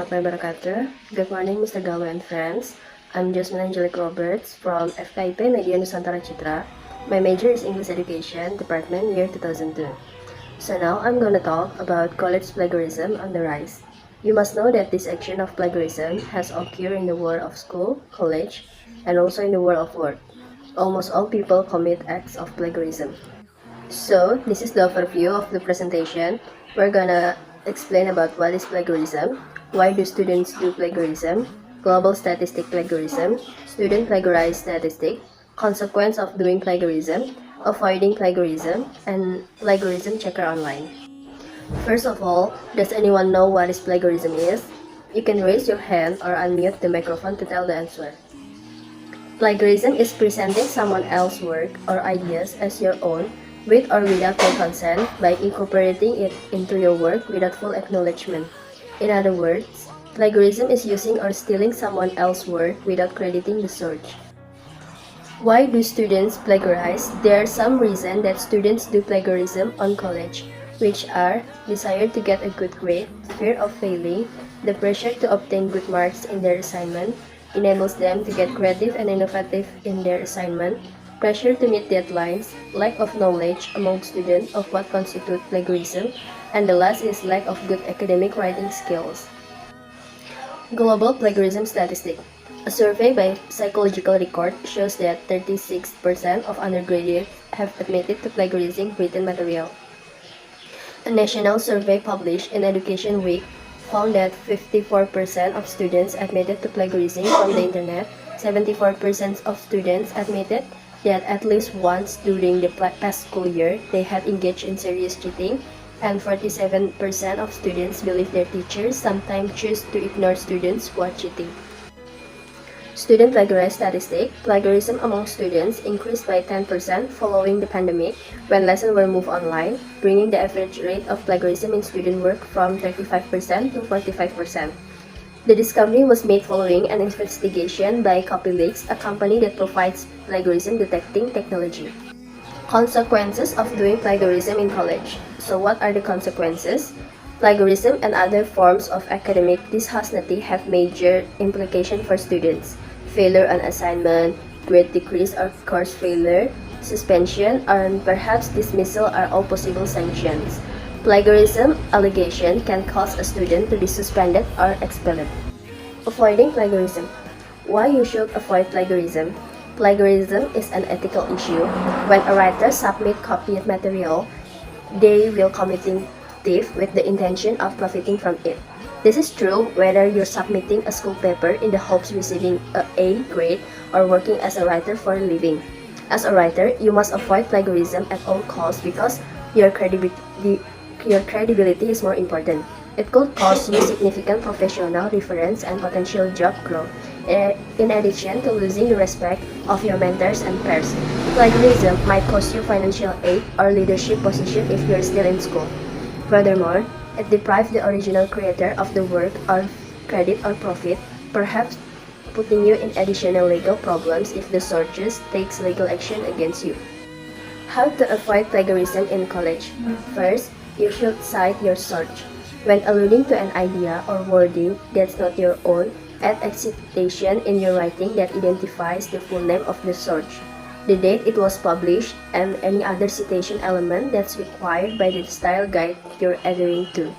warahmatullahi wabarakatuh. Good morning, Mr. Gallo and friends. I'm Jasmine Angelique from FKIP Media Nusantara Citra. My major is English Education, Department, year 2002. So now I'm gonna talk about college plagiarism on the rise. You must know that this action of plagiarism has occurred in the world of school, college, and also in the world of work. Almost all people commit acts of plagiarism. So, this is the overview of the presentation. We're gonna explain about what is plagiarism, why do students do plagiarism, global statistic plagiarism, student plagiarized statistic, consequence of doing plagiarism, avoiding plagiarism, and plagiarism checker online. First of all, does anyone know what is plagiarism is? You can raise your hand or unmute the microphone to tell the answer. Plagiarism is presenting someone else's work or ideas as your own with or without their consent by incorporating it into your work without full acknowledgement. In other words, plagiarism is using or stealing someone else's work without crediting the source. Why do students plagiarize? There are some reasons that students do plagiarism on college, which are desire to get a good grade, fear of failing, the pressure to obtain good marks in their assignment, enables them to get creative and innovative in their assignment, pressure to meet deadlines, lack of knowledge among students of what constitutes plagiarism, and the last is lack of good academic writing skills. Global plagiarism statistic. A survey by Psychological Record shows that 36% of undergraduates have admitted to plagiarizing written material. A national survey published in Education Week found that 54% of students admitted to plagiarizing from the internet, 74% of students admitted that at least once during the past school year they had engaged in serious cheating, and 47% of students believe their teachers sometimes choose to ignore students who are cheating. Student plagiarized statistic. Plagiarism among students increased by 10% following the pandemic when lessons were moved online, bringing the average rate of plagiarism in student work from 35% to 45%. The discovery was made following an investigation by CopyLeaks, a company that provides plagiarism detecting technology. Consequences of doing plagiarism in college. So what are the consequences? Plagiarism and other forms of academic dishonesty have major implications for students. Failure on assignment, grade decrease or course failure, suspension, and perhaps dismissal are all possible sanctions. Plagiarism allegation can cause a student to be suspended or expelled. Avoiding plagiarism. Why you should avoid plagiarism? Plagiarism is an ethical issue. When a writer submits copied material, they will committing theft with the intention of profiting from it. This is true whether you're submitting a school paper in the hopes of receiving an A grade or working as a writer for a living. As a writer, you must avoid plagiarism at all costs because your credibility is more important. It could cost you significant professional reference and potential job growth, in addition to losing the respect of your mentors and peers. Plagiarism might cost you financial aid or leadership position if you're still in school. Furthermore, it deprives the original creator of the work of credit or profit, perhaps putting you in additional legal problems if the source takes legal action against you. How to avoid plagiarism in college? First, you should cite your source. When alluding to an idea or wording that's not your own, add a citation in your writing that identifies the full name of the source, the date it was published, and any other citation element that's required by the style guide you're adhering to.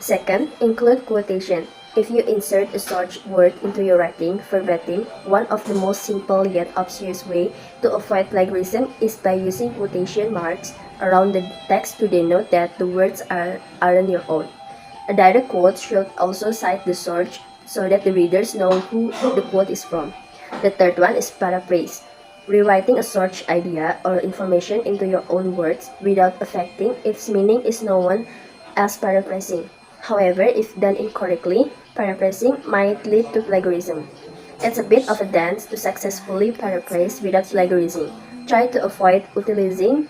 Second, include quotation. If you insert a source word into your writing verbatim, one of the most simple yet obvious way to avoid plagiarism is by using quotation marks around the text to denote that the words aren't your own. A direct quote should also cite the source so that the readers know who the quote is from. The third one is paraphrase. Rewriting a source idea or information into your own words without affecting its meaning is known as paraphrasing. However, if done incorrectly, paraphrasing might lead to plagiarism. It's a bit of a dance to successfully paraphrase without plagiarizing. Try to avoid utilizing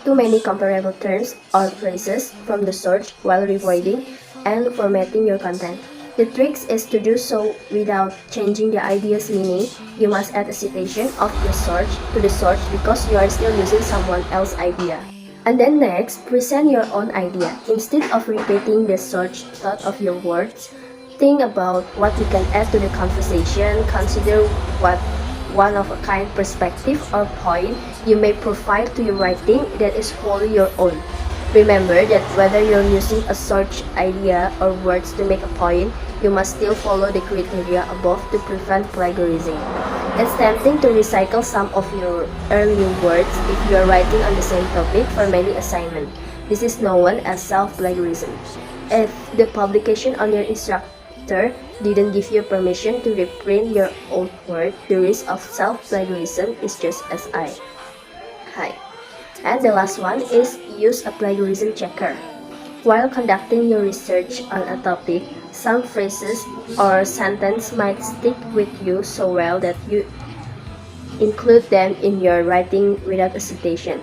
too many comparable terms or phrases from the source while rewriting and formatting your content. The trick is to do so without changing the idea's meaning. You must add a citation of the source to the source because you are still using someone else's idea. And then next, present your own idea. Instead of repeating the source thought of your words, think about what you can add to the conversation, consider what one-of-a-kind perspective or point you may provide to your writing that is wholly your own. Remember that whether you're using a search idea or words to make a point, you must still follow the criteria above to prevent plagiarism. It's tempting to recycle some of your earlier words if you are writing on the same topic for many assignments. This is known as self-plagiarism. If the publication on your instructor didn't give you permission to reprint your old work, the risk of self-plagiarism is just as high. And the last one is use a plagiarism checker. While conducting your research on a topic, some phrases or sentences might stick with you so well that you include them in your writing without hesitation.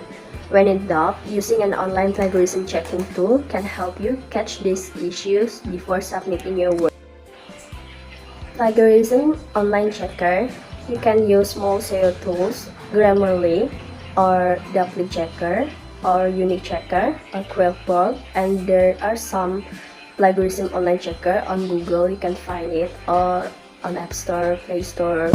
When in doubt, using an online plagiarism checking tool can help you catch these issues before submitting your work. Plagiarism online checker. You can use small SEO tools, Grammarly, or Double Checker, or Unique Checker, or Quillbot, and there are some plagiarism online checker on Google. You can find it, or on App Store, Play Store.